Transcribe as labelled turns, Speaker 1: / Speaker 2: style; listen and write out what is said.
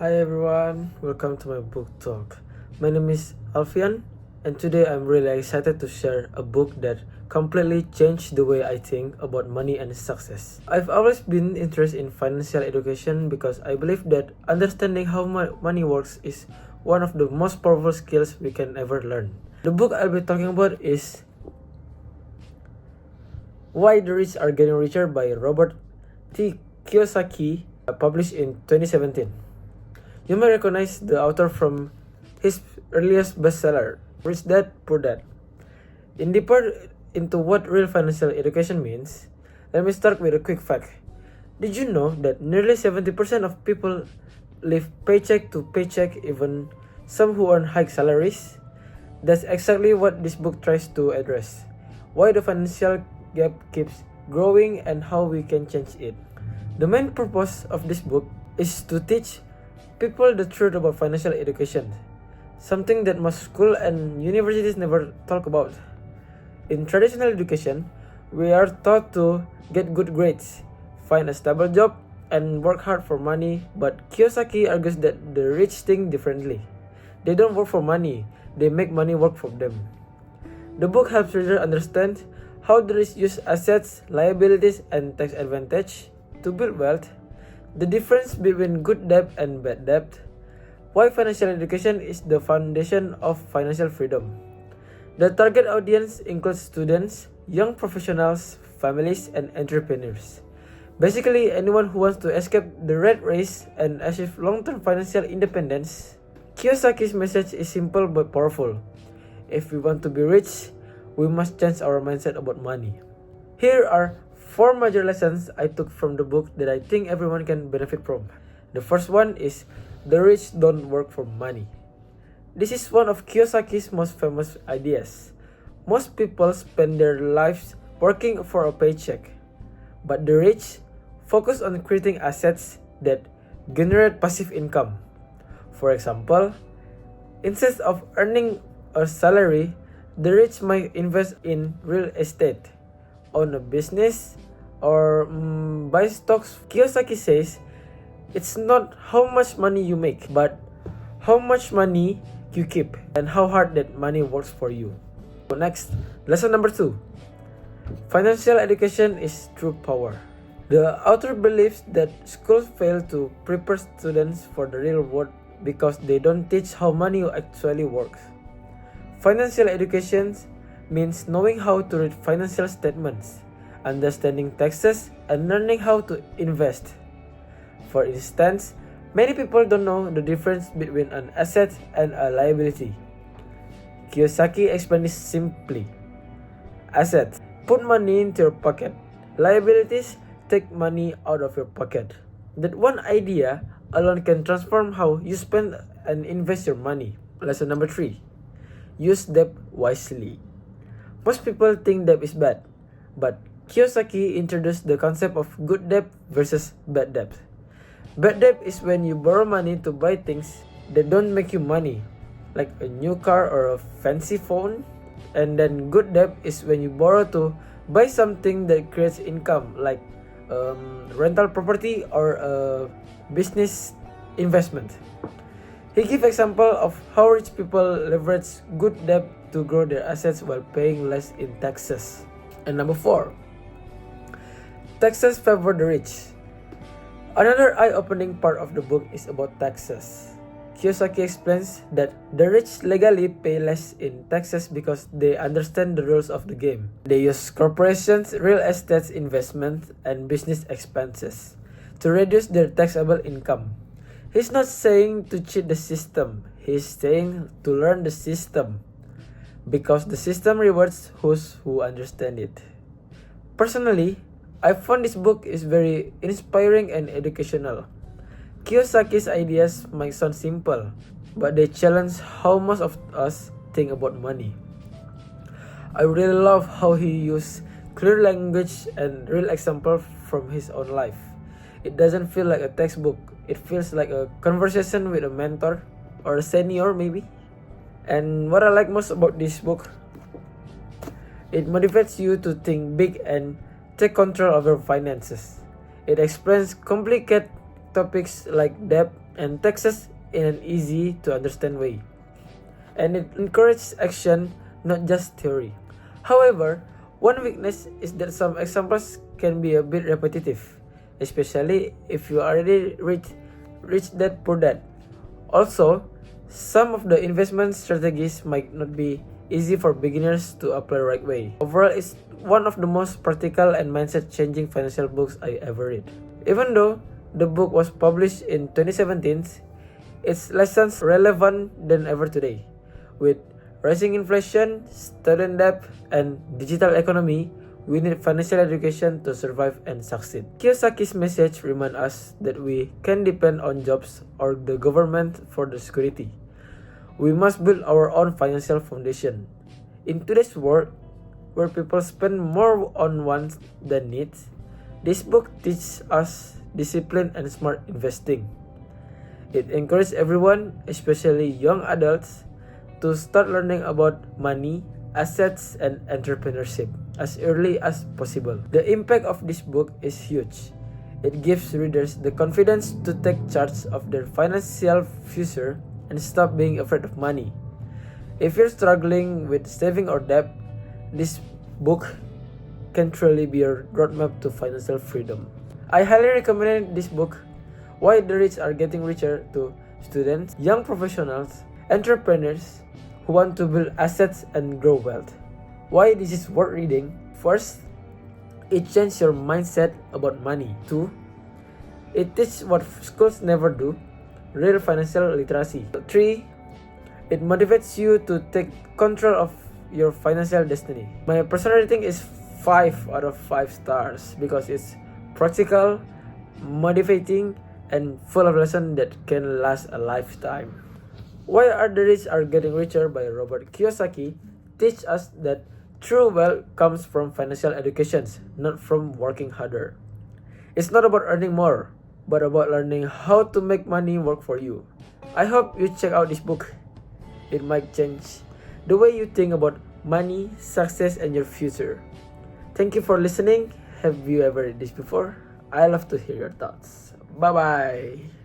Speaker 1: Hi everyone, welcome to my book talk. My name is Alfian, and today I'm really excited to share a book that completely changed the way I think about money and success. I've always been interested in financial education because I believe that understanding how money works is one of the most powerful skills we can ever learn. The book I'll be talking about is Why the Rich Are Getting Richer by Robert T. Kiyosaki, published in 2017. You may recognize the author from his earliest bestseller, Rich Dad, Poor Dad. In deeper into what real financial education means, let me start with a quick fact. Did you know that nearly 70% of people live paycheck to paycheck, even some who earn high salaries? That's exactly what this book tries to address. Why the financial gap keeps growing and how we can change it. The main purpose of this book is to teach people the truth about financial education, something that most schools and universities never talk about. In traditional education, we are taught to get good grades, find a stable job, and work hard for money, but Kiyosaki argues that the rich think differently. They don't work for money, they make money work for them. The book helps readers understand how the rich use assets, liabilities, and tax advantage to build wealth, the difference between good debt and bad debt, why financial education is the foundation of financial freedom. The target audience includes students, young professionals, families, and entrepreneurs. Basically, anyone who wants to escape the rat race and achieve long-term financial independence. Kiyosaki's message is simple but powerful. If we want to be rich, we must change our mindset about money. Here are 4 major lessons I took from the book that I think everyone can benefit from. The first one is the rich don't work for money. This is one of Kiyosaki's most famous ideas. Most people spend their lives working for a paycheck, but the rich focus on creating assets that generate passive income. For example, instead of earning a salary, the rich might invest in real estate, own a business, or buy stocks. Kiyosaki says it's not how much money you make, but how much money you keep and how hard that money works for you. Next, lesson number 2. Financial education is true power. The author believes that schools fail to prepare students for the real world because they don't teach how money actually works. Financial education means knowing how to read financial statements, understanding taxes, and learning how to invest. For instance, many people don't know the difference between an asset and a liability. Kiyosaki explains this simply. Assets: put money into your pocket. Liabilities: take money out of your pocket. That one idea alone can transform how you spend and invest your money. Lesson number 3. Use debt wisely. Most people think debt is bad, but Kiyosaki introduced the concept of good debt versus bad debt. Bad debt is when you borrow money to buy things that don't make you money, like a new car or a fancy phone. And then good debt is when you borrow to buy something that creates income, like rental property or a business investment. He gives example of how rich people leverage good debt to grow their assets while paying less in taxes. And number 4, taxes favor the rich. Another eye-opening part of the book is about taxes. Kiyosaki explains that the rich legally pay less in taxes because they understand the rules of the game. They use corporations, real estate investments, and business expenses to reduce their taxable income. He's not saying to cheat the system, he's saying to learn the system, because the system rewards those who understand it. Personally, I found this book is very inspiring and educational. Kiyosaki's ideas might sound simple, but they challenge how most of us think about money. I really love how he used clear language and real examples from his own life. It doesn't feel like a textbook, it feels like a conversation with a mentor or a senior maybe. And what I like most about this book, it motivates you to think big and take control of your finances. It explains complicated topics like debt, and texts in an easy to understand way. And it encourages action, not just theory. However, one weakness is that some examples can be a bit repetitive, especially if you already rich dad poor dad. Also, some of the investment strategies might not be easy for beginners to apply the right way. Overall, it's one of the most practical and mindset-changing financial books I ever read. Even though the book was published in 2017, its lessons relevant than ever today. With rising inflation, student debt, and digital economy, we need financial education to survive and succeed. Kiyosaki's message reminds us that we can depend on jobs or the government for the security. We must build our own financial foundation. In today's world, where people spend more on wants than needs, this book teaches us discipline and smart investing. It encourages everyone, especially young adults, to start learning about money, assets, and entrepreneurship as early as possible. The impact of this book is huge. It gives readers the confidence to take charge of their financial future and stop being afraid of money. If you're struggling with saving or debt, this book can truly be your roadmap to financial freedom. I highly recommend this book, Why the Rich Are Getting Richer, to students, young professionals, entrepreneurs who want to build assets and grow wealth. Why this is worth reading? First, it changes your mindset about money. 2, it teaches what schools never do, real financial literacy. 3, it motivates you to take control of your financial destiny. My personal rating is 5 out of 5 stars because it's practical, motivating, and full of lessons that can last a lifetime. Why the Rich Are Getting Richer by Robert Kiyosaki teach us that true wealth comes from financial education, not from working harder. It's not about earning more, but about learning how to make money work for you. I hope you check out this book. It might change the way you think about money, success, and your future. Thank you for listening. Have you ever read this before? I love to hear your thoughts. Bye bye.